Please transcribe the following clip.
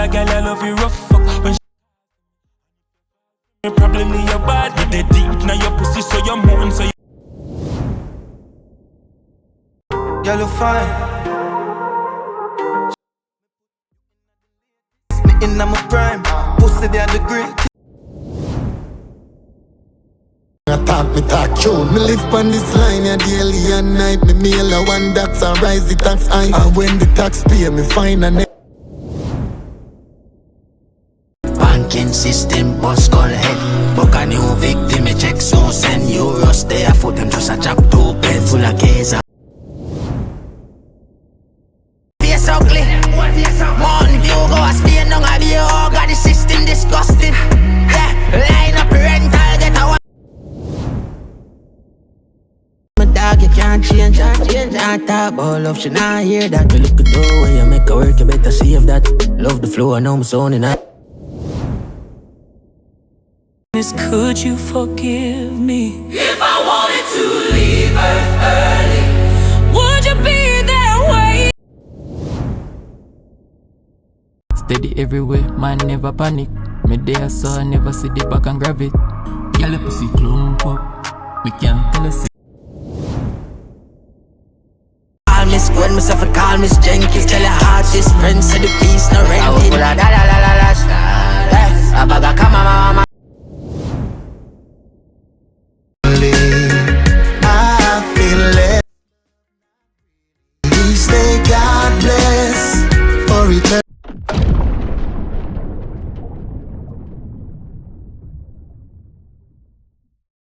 a girl I love you rough fuck. When she problem in your body, they deep now your pussy so you moan so you. Girl you fine. In my prime, pussy down the green. I talk true. Me live on this line yeah, daily and night. Me mail a one that's a rise the tax high. And when the tax pay me fine and banking system bust skull head. Book a new victim, me check so send euros there for them just a chop two bed full of case. Face ugly, Mountain View go a Spain down a view. Oh God, the system disgusting. Yeah, line up rental get a one. My dog you can't change that. Not talk about love, she not hear that. You look at the way you make her work, you better save that. Love the flow, I know I'm sounding that. Could you forgive me if I wanted to leave Earth early? Would you be there waiting? Steady everywhere, man never panic. Me there so I never see the back and grab it. Girl your pussy Klump Up, me can't tell us. Call Miss Gwen, myself a call Miss Jenkins. Tell your artist friends, say the piece no rented. I will pull a da-la-la-la-la star. A bag of come on, mama.